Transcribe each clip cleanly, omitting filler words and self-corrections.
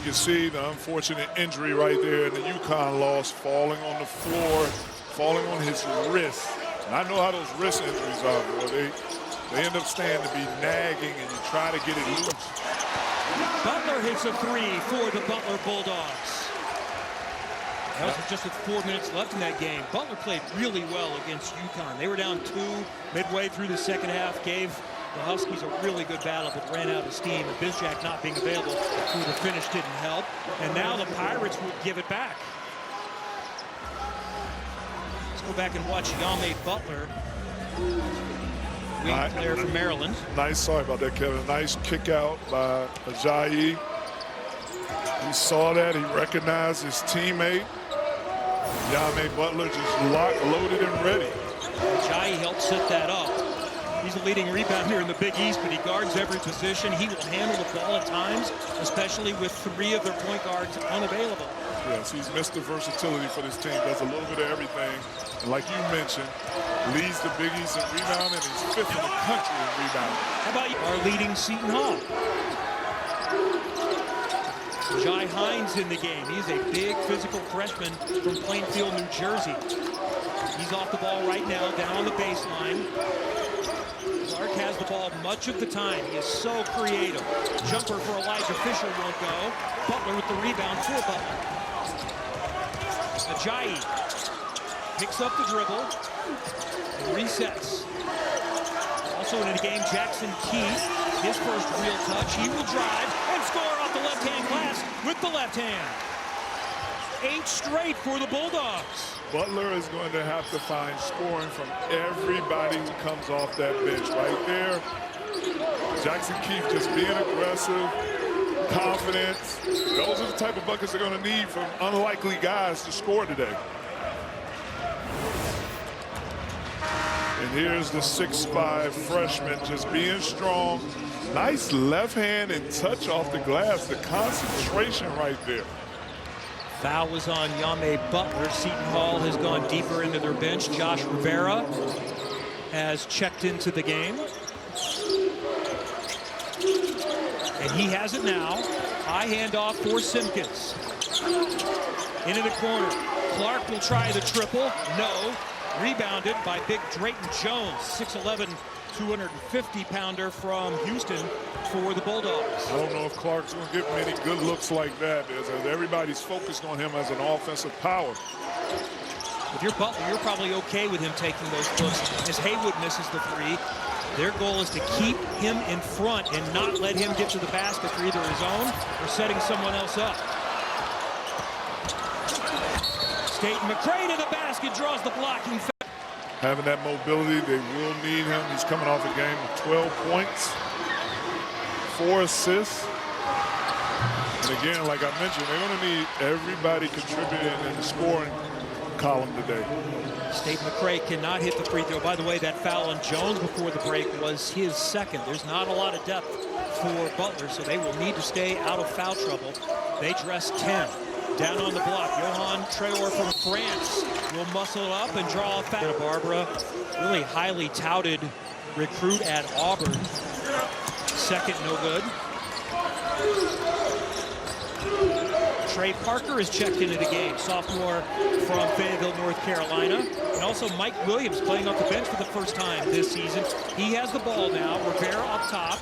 can see the unfortunate injury right there in the UConn loss, falling on the floor, falling on his wrist. And I know how those wrist injuries are, boy. They end up staying to be nagging, and you try to get it loose. Butler hits a three for the Butler Bulldogs. That was just with 4 minutes left in that game. Butler played really well against UConn. They were down 2 midway through the second half, gave the Huskies a really good battle, but ran out of steam. And Bizjack not being available through the finish didn't help. And now the Pirates would give it back. Let's go back and watch Yame Butler, wing player from Maryland. Nice, sorry about that, Kevin. Nice kick out by Najai. He saw that, he recognized his teammate. Yame Butler just locked, loaded, and ready. Najai helped set that up. He's a leading rebounder in the Big East, but he guards every position. He will handle the ball at times, especially with 3 of their point guards unavailable. Yes, he's Mr. Versatility for this team. Does a little bit of everything. And like you mentioned, leads the Big East in rebounding. He's 5th in the country in rebounding. How about you? Our leading Seton Hall. Najai Hines in the game. He's a big physical freshman from Plainfield, New Jersey. He's off the ball right now, down on the baseline. Clark has the ball much of the time. He is so creative. Jumper for Elijah Fisher won't go. Butler with the rebound for Butler. Najai picks up the dribble and resets. Also in the game, Jackson Keith, his first real touch. He will drive and score off the left-hand glass with the left hand. 8 straight for the Bulldogs. Butler is going to have to find scoring from everybody who comes off that bench right there. Jackson Keith just being aggressive, confident. Those are the type of buckets they're going to need from unlikely guys to score today. And here's the 6'5" freshman just being strong. Nice left hand and touch off the glass. The concentration right there. Foul was on Yame Butler. Seton Hall has gone deeper into their bench. Josh Rivera has checked into the game. And he has it now. High handoff for Simpkins. Into the corner. Clark will try the triple. No. Rebounded by big Drayton Jones, 6'11", 250-pounder from Houston for the Bulldogs. I don't know if Clark's going to get many good looks like that, as everybody's focused on him as an offensive power. If you're Butler, you're probably okay with him taking those looks. As Haywood misses the 3, their goal is to keep him in front and not let him get to the basket for either his own or setting someone else up. Staten McCray to the basket, draws the blocking foul. Having that mobility, they will need him. He's coming off a game of 12 points, 4 assists. And again, like I mentioned, they're going to need everybody contributing in the scoring column today. Staten McCray cannot hit the free throw. By the way, that foul on Jones before the break was his 2nd. There's not a lot of depth for Butler, so they will need to stay out of foul trouble. They dress 10. Down on the block, Johan Traore from France will muscle up and draw a foul. Santa Barbara, really highly touted recruit at Auburn. 2nd, no good. Trey Parker is checked into the game, sophomore from Fayetteville, North Carolina. And also Mike Williams playing off the bench for the first time this season. He has the ball now. Rivera up top.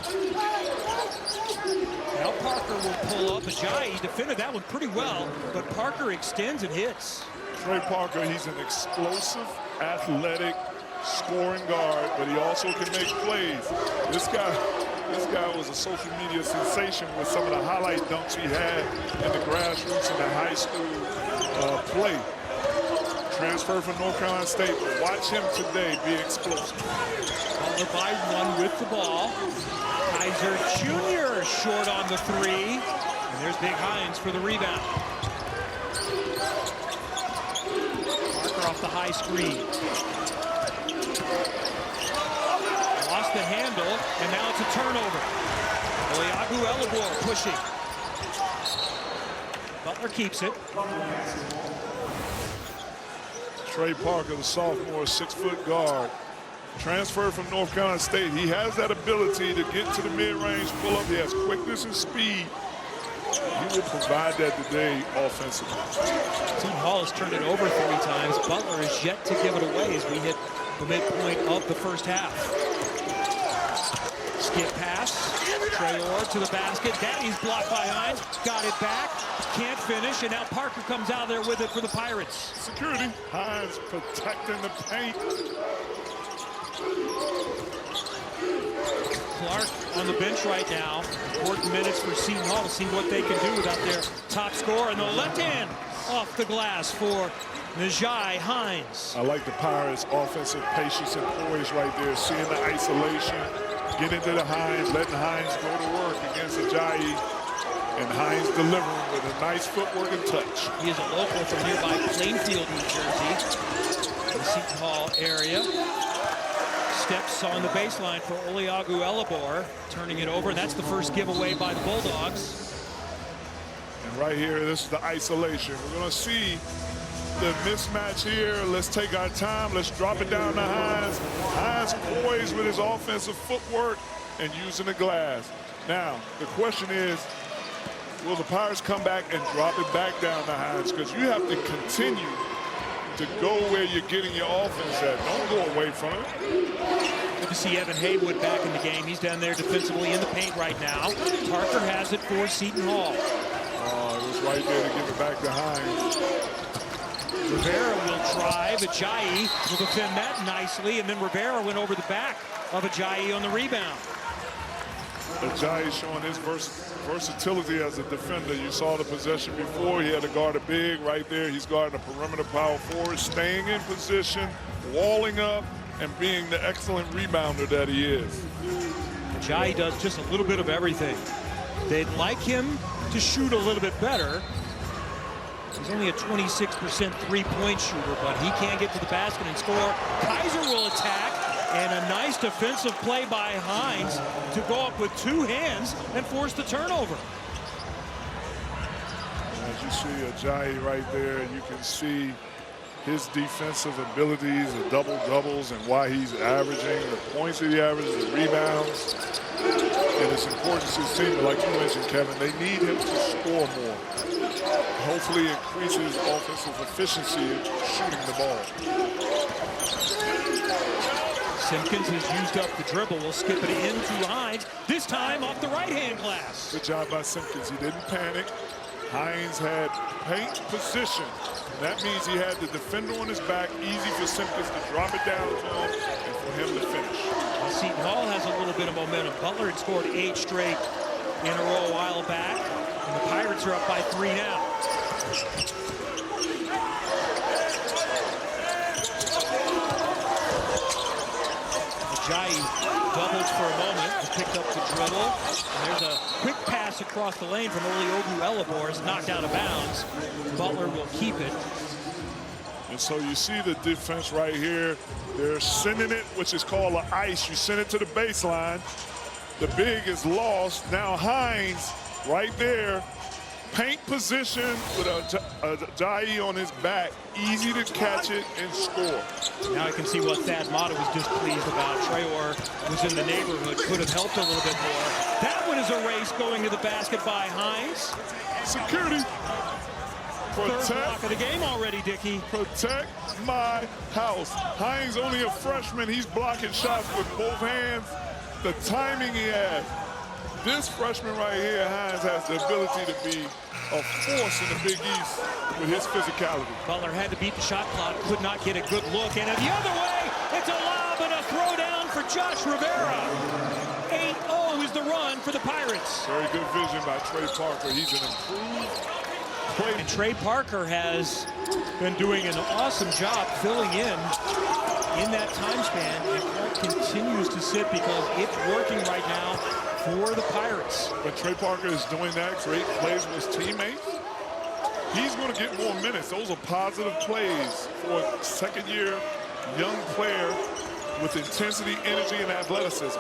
Now Parker will pull up. Najai defended that one pretty well, but Parker extends and hits. Trey Parker, he's an explosive, athletic, scoring guard, but he also can make plays. This guy was a social media sensation with some of the highlight dunks he had in the grassroots and the high school play. Transferred from North Carolina State, but watch him today be explosive. Butler by 1 with the ball. Kaiser Jr. short on the 3. And there's Big Hines for the rebound. Parker off the high screen. Lost the handle, and now it's a turnover. Oliagu Elabor pushing. Butler keeps it. Trey Parker, the sophomore, 6-foot guard. Transferred from North Carolina State. He has that ability to get to the mid-range pull-up. He has quickness and speed. He will provide that today offensively. Seton Hall has turned it over 3 times. Butler is yet to give it away as we hit the midpoint of the first half. Skip pass. Traore to the basket. He's blocked by Hines. Got it back. Can't finish. And now Parker comes out there with it for the Pirates. Security. Hines protecting the paint. Clark on the bench right now. Important minutes for Seton Hall to see what they can do without their top scorer. And the left hand off the glass for Najai Hines. I like the Pirates' offensive patience and poise right there. Seeing the isolation. Get into the Hines. Letting Hines go to work against Najai. And Hines delivering with a nice footwork and touch. He is a local from nearby Plainfield, New Jersey, in the Seton Hall area. Steps on the baseline for Oliagu Elabor, turning it over, and that's the first giveaway by the Bulldogs. And right here, this is the isolation. We're going to see the mismatch here. Let's take our time. Let's drop it down to Hines. Hines poised with his offensive footwork and using the glass. Now, the question is, will the Pirates come back and drop it back down to Hines? Because you have to continue to go where you're getting your offense at. Don't go away from it. Good to see Evan Haywood back in the game. He's down there defensively in the paint right now. Parker has it for Seton Hall. Oh, it was right there to give it back to Hines. Rivera will drive. Ajayi will defend that nicely, and then Rivera went over the back of Ajayi on the rebound. Najai showing his versatility as a defender. You saw the possession before. He had to guard a big right there. He's guarding a perimeter power forward, staying in position, walling up, and being the excellent rebounder that he is. Najai does just a little bit of everything. They'd like him to shoot a little bit better. He's only a 26% three-point shooter, but he can get to the basket and score. Kaiser will attack. And a nice defensive play by Hines to go up with 2 hands and force the turnover. As you see Ajayi right there, you can see his defensive abilities, the double-doubles, and why he's averaging the points that he averages, the rebounds. And it's important to his team, like you mentioned, Kevin, they need him to score more. Hopefully increase his offensive efficiency in shooting the ball. Simpkins has used up the dribble. We'll skip it into Hines, this time off the right-hand glass. Good job by Simpkins. He didn't panic. Hines had paint position. That means he had the defender on his back. Easy for Simpkins to drop it down to him and for him to finish. Well, Seton Hall has a little bit of momentum. Butler had scored 8 straight in a row a while back, and the Pirates are up by 3 now. Najai doubles for a moment, picked up the dribble. And there's a quick pass across the lane from Oliagu Elabor. It's knocked out of bounds. Butler will keep it. And so you see the defense right here. They're sending it, which is called an ice. You send it to the baseline. The big is lost. Now Hines right there. Paint position with Ajayi on his back. Easy to catch it and score. Now I can see what Thad Mata was displeased about. Traore was in the neighborhood, could have helped a little bit more. That one is a race going to the basket by Hines. Security. Third block of the game already, Dickey. Protect my house. Hines only a freshman. He's blocking shots with both hands. The timing he has. This freshman right here, Hines, has the ability to be a force in the Big East with his physicality. Butler had to beat the shot clock, could not get a good look. And the other way, it's a lob and a throwdown for Josh Rivera. 8-0 is the run for the Pirates. Very good vision by Trey Parker. He's an improved player. And Trey Parker has been doing an awesome job filling in that time span. And Clark continues to sit because it's working right now for the Pirates. But Trey Parker is doing that, great plays with his teammates. He's going to get more minutes. Those are positive plays for a second-year young player with intensity, energy, and athleticism.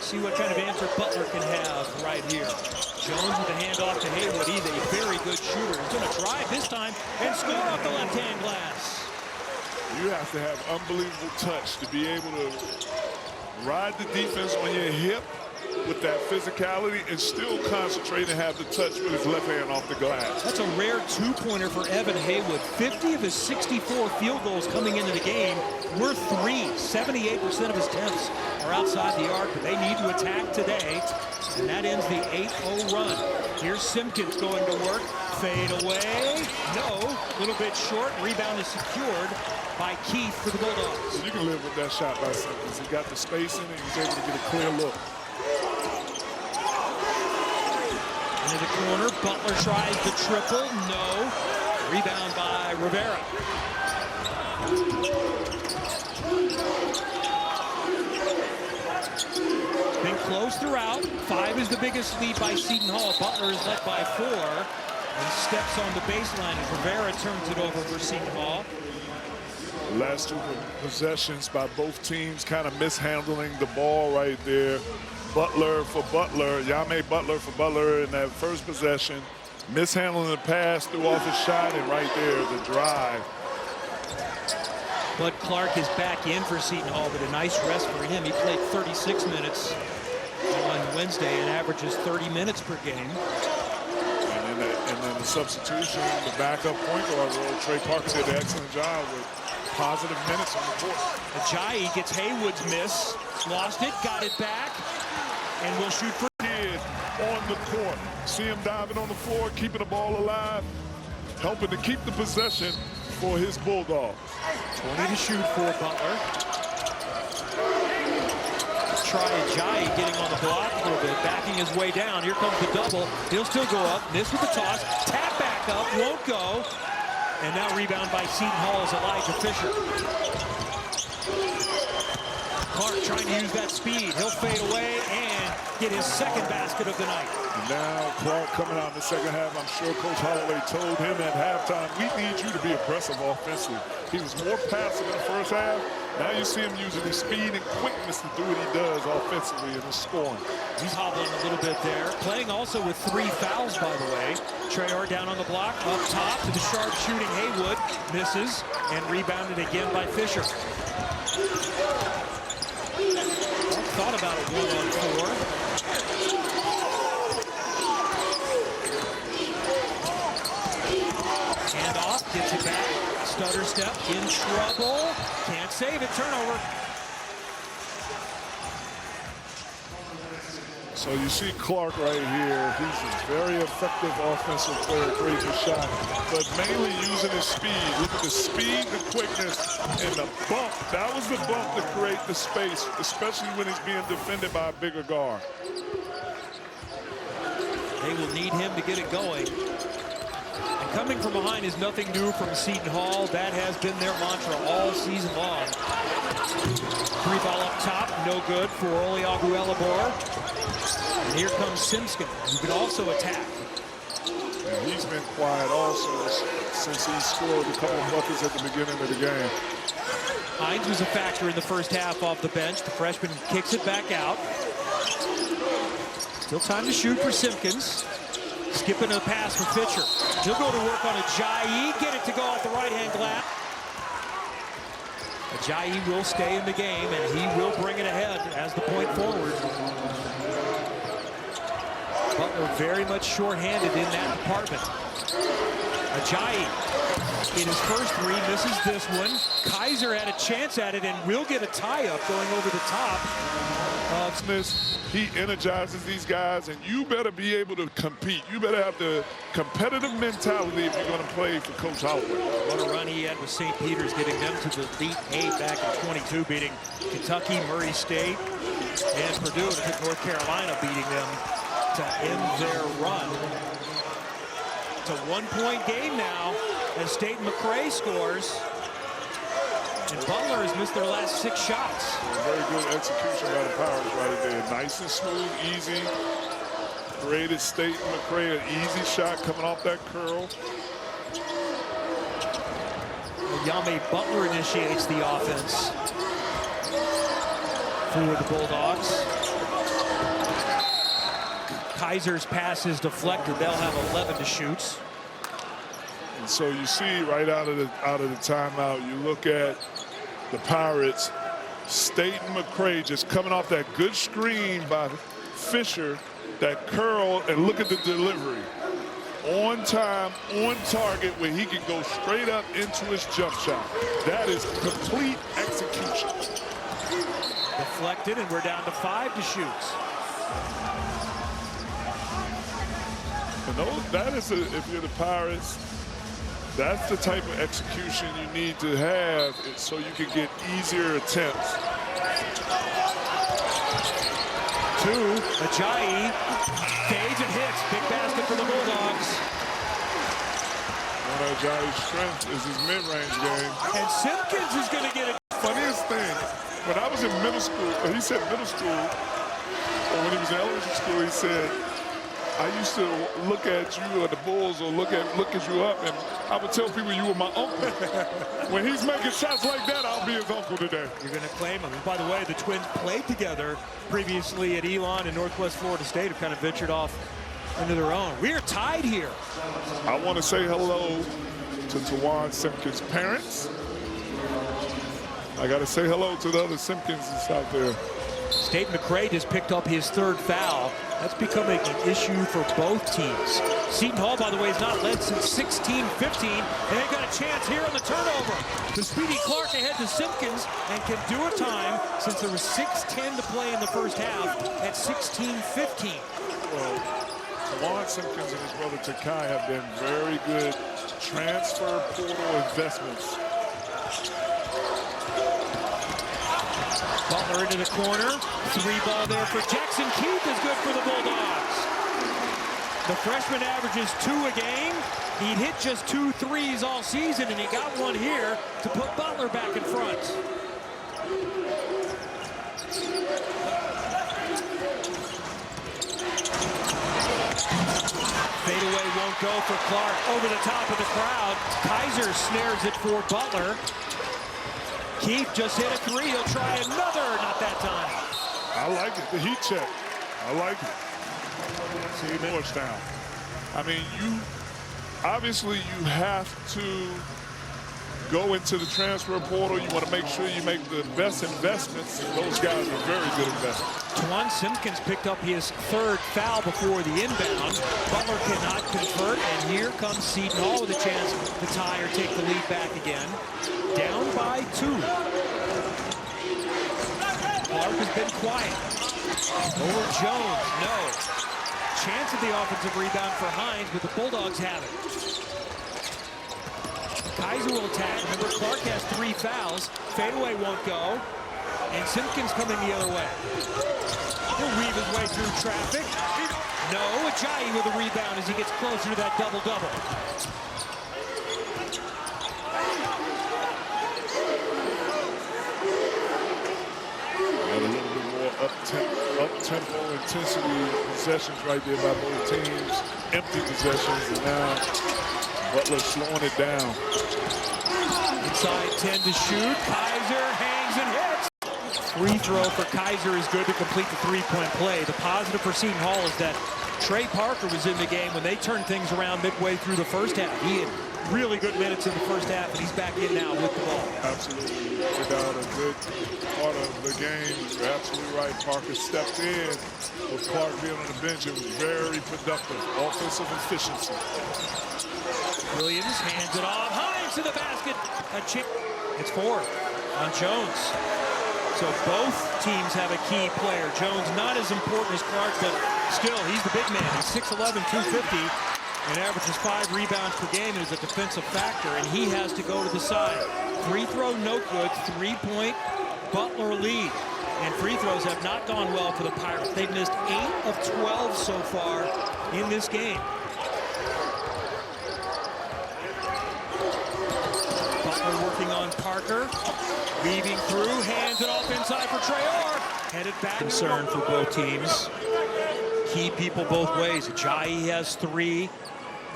See what kind of answer Butler can have right here. Jones with a handoff to Haywood. He's a very good shooter. He's going to drive this time and score off the left-hand glass. You have to have unbelievable touch to be able to ride the defense on your hip with that physicality and still concentrate and have the touch with his left hand off the glass. That's a rare two-pointer for Evan Haywood. 50 of his 64 field goals coming into the game were three. 78% of his attempts are outside the arc, but they need to attack today, and that ends the 8-0 run. Here's Simpkins going to work. Fade away. No. A little bit short. Rebound is secured by Keith for the Bulldogs. You can live with that shot by Simpkins. He got the spacing and he was able to get a clear look. Into the corner. Butler tries the triple. No. Rebound by Rivera. Been close throughout. 5 is the biggest lead by Seton Hall. Butler is led by 4 and steps on the baseline as Rivera turns it over for Seton Hall. Last 2 possessions by both teams kind of mishandling the ball right there. Butler for Butler, Yame Butler for Butler in that first possession. Mishandling the pass, threw off his shot, and right there, the drive. Bud Clark is back in for Seton Hall, but a nice rest for him. He played 36 minutes on Wednesday and averages 30 minutes per game. And then the substitution, the backup point guard role, Trey Parker did an excellent job with positive minutes on the court. Najai gets Haywood's miss, lost it, got it back, and will shoot for kid on the court. See him diving on the floor, keeping the ball alive, helping to keep the possession for his Bulldogs. 20 to shoot for Butler. Try Najai getting on the block a little bit, backing his way down. Here comes the double. He'll still go up. Miss with the toss. Tap back up. Won't go. And now rebound by Seton Hall's Elijah Fisher. Clark trying to use that speed. He'll fade away and get his second basket of the night. Now Clark coming out in the second half. I'm sure Coach Holloway told him at halftime, we need you to be aggressive offensively. He was more passive in the first half. Now you see him using his speed and quickness to do what he does offensively in his scoring. He's hobbling a little bit there. Playing also with 3 fouls, by the way. Traore down on the block, up top to the sharp shooting Haywood. Misses and rebounded again by Fisher. Thought about it 1-on-4. Hand off, gets it back. Stutter step, in trouble. Can't save it, turnover. So you see Clark right here. He's a very effective offensive player, creating a shot, but mainly using his speed. Look at the speed, the quickness, and the bump. That was the bump to create the space, especially when he's being defended by a bigger guard. They will need him to get it going. And coming from behind is nothing new from Seton Hall. That has been their mantra all season long. 3 ball up top, no good for Oli Aguelabor. And here comes Simpson, who can also attack. And he's been quiet also since he scored a couple of buckets at the beginning of the game. Hines was a factor in the first half off the bench. The freshman kicks it back out. Still time to shoot for Simpkins. Skipping a pass for Fisher. He'll go to work on Najai. Get it to go off the right-hand glass. Najai will stay in the game, and he will bring it ahead as the point forward. Butler very much short-handed in that department. Najai in his first 3 misses this one. Kaiser had a chance at it and will get a tie-up going over the top of Smith. He energizes these guys, and you better be able to compete. You better have the competitive mentality if you're going to play for Coach Holloway. What a run he had with St. Peter's, getting them to the Elite 8 back in 22, beating Kentucky, Murray State, and Purdue, and took North Carolina, beating them to end their run. It's a 1-point game now as State McRae scores. And Butler has missed their last 6 shots. Very good execution by the Pirates right there. Nice and smooth, easy. Created State McRae an easy shot coming off that curl. Yame Butler initiates the offense for the Bulldogs. Kaiser's pass is deflected. They'll have 11 to shoot. And so you see right out of the timeout, you look at the Pirates, State McRae just coming off that good screen by Fisher, that curl, and look at the delivery. On time, on target, where he can go straight up into his jump shot. That is complete execution. Deflected, and we're down to 5 to shoot. And that is, if you're the Pirates, that's the type of execution you need to have so you can get easier attempts. 2, Najai fades and hits. Big basket for the Bulldogs. One of Najai's strength is his mid-range game. And Simpkins is going to get it. Funniest thing, when I was in middle school, he said middle school, or when he was in elementary school, he said, I used to look at you or the Bulls or look at you up, and I would tell people you were my uncle. When he's making shots like that, I'll be his uncle today. You're going to claim him. And by the way, the Twins played together previously at Elon and Northwest Florida State, have kind of ventured off into their own. We are tied here. I want to say hello to Tawan Simpkins' parents. I got to say hello to the other Simpkinses out there. State McCray just picked up his 3rd foul. That's becoming an issue for both teams. Seton Hall, by the way, has not led since 16-15, and they've got a chance here on the turnover. The Speedy Clark ahead to Simpkins and can do a time since there was 6:10 to play in the first half at 16-15. Well, Tawan Simpkins and his brother Takai have been very good transfer portal investments. Butler into the corner. 3 ball there for Jackson. Keith is good for the Bulldogs. The freshman averages 2 a game. He'd hit just 2 threes all season, and he got one here to put Butler back in front. Fadeaway won't go for Clark. Over the top of the crowd. Kaiser snares it for Butler. Keith just hit a 3. He'll try another. Not that time. I like it. The heat check. I like it. See, much down. I mean, obviously you have to go into the transfer portal. You want to make sure you make the best investments. Those guys are very good investments. Tawan Simpkins picked up his 3rd foul before the inbound. Butler cannot convert, and here comes Seton Hall with a chance to tie or take the lead back again. Down by 2. Clark has been quiet. Over Jones, no. Chance of the offensive rebound for Hines, but the Bulldogs have it. Kaiser will attack. Remember, Clark has 3 fouls. Fadeaway won't go. And Simpkins coming the other way. He'll weave his way through traffic. No, Najai with a rebound as he gets closer to that double-double. A little bit more up-tempo intensity possessions right there by both teams. Empty possessions, and now Butler slowing it down. Inside 10 to shoot. Kaiser hangs and hits. Free throw for Kaiser is good to complete the 3-point play. The positive for Seton Hall is that Trey Parker was in the game when they turned things around midway through the first half. He had really good minutes in the first half, and he's back in now with the ball. Absolutely. Without a good part of the game, you're absolutely right. Parker stepped in with Clark being on the bench. It was very productive. Offensive efficiency. Williams hands it off. Hines to the basket. A chip. It's 4 on Jones. So both teams have a key player. Jones not as important as Clark, but still, he's the big man. He's 6'11", 250. And averages 5 rebounds per game and is a defensive factor, and he has to go to the side. Free throw no good, 3-point Butler lead. And free throws have not gone well for the Pirates. They've missed 8 of 12 so far in this game. Butler working on Parker. Weaving through, hands it off inside for Traore. Headed back. Concern for both teams. Key people both ways. Najai has 3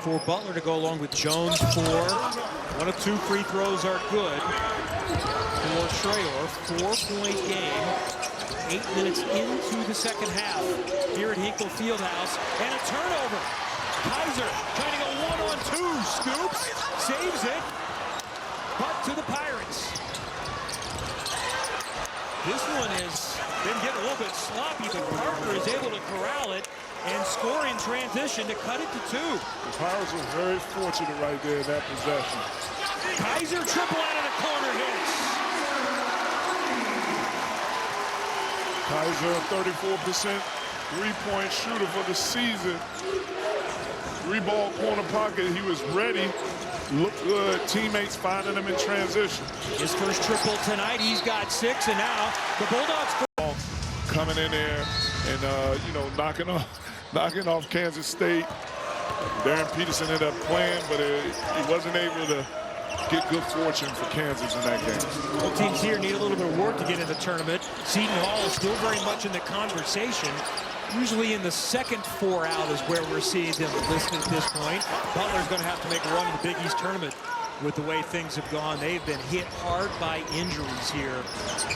for Butler to go along with Jones 4. 1 of 2 free throws are good for Traore. 4-point game. 8 minutes into the second half here at Hinkle Fieldhouse. And a turnover. Kaiser trying to go 1-on-2. Scoops. Saves it. But to the Pirates. This one is Then get a little bit sloppy, but Parker is able to corral it and score in transition to cut it to 2. The Pirates were very fortunate right there in that possession. Kaiser triple out of the corner hits. Kaiser, 34% three-point shooter for the season. 3-ball corner pocket. He was ready. Looked good. Teammates finding him in transition. His first triple tonight. He's got 6, and now the Bulldogs coming in there and you know, knocking off Kansas State. Darren Peterson ended up playing, but he wasn't able to get good fortune for Kansas in that game. Both teams here need a little bit of work to get in the tournament. Seton Hall is still very much in the conversation. Usually in the second 4 out is where we're seeing them listed at this point. Butler's going to have to make a run in the Big East tournament with the way things have gone. They've been hit hard by injuries here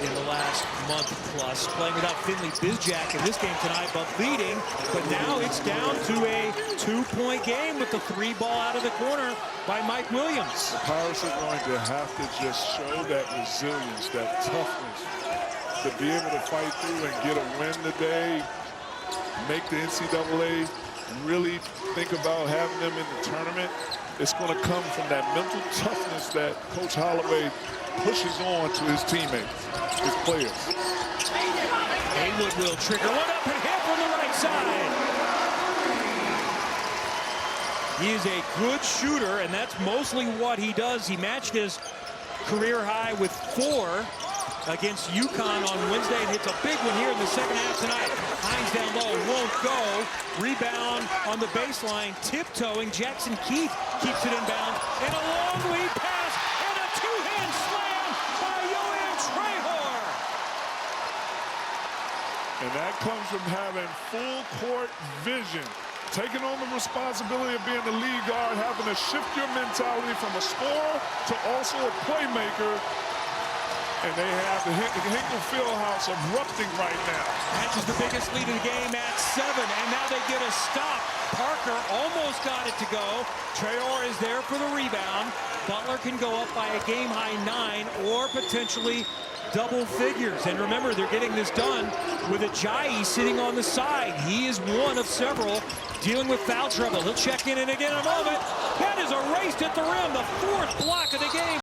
in the last month plus. Playing without Finley Bizjack in this game tonight, but leading. But now it's down to a 2-point game with the 3-ball out of the corner by Mike Williams. The Pirates are going to have to just show that resilience, that toughness, to be able to fight through and get a win today. Make the NCAA really think about having them in the tournament. It's going to come from that mental toughness that Coach Holloway pushes on to his teammates, his players. Haywood will trigger one up and hit from the right side. He is a good shooter, and that's mostly what he does. He matched his career high with 4 against UConn on Wednesday and hits a big one here in the second half tonight. Hines down low, won't go. Rebound on the baseline, tiptoeing. Jackson Keith keeps it inbound. And a long lead pass and a 2-hand slam by Yohan Trahor. And that comes from having full court vision. Taking on the responsibility of being the lead guard, having to shift your mentality from a scorer to also a playmaker. And they have the Hinkle Fieldhouse erupting right now. Matches the biggest lead of the game at 7, and now they get a stop. Parker almost got it to go. Trahor is there for the rebound. Butler can go up by a game-high 9 or potentially double figures. And remember, they're getting this done with Najai sitting on the side. He is one of several dealing with foul trouble. He'll check in and again in a moment. That is erased at the rim, the 4th block of the game.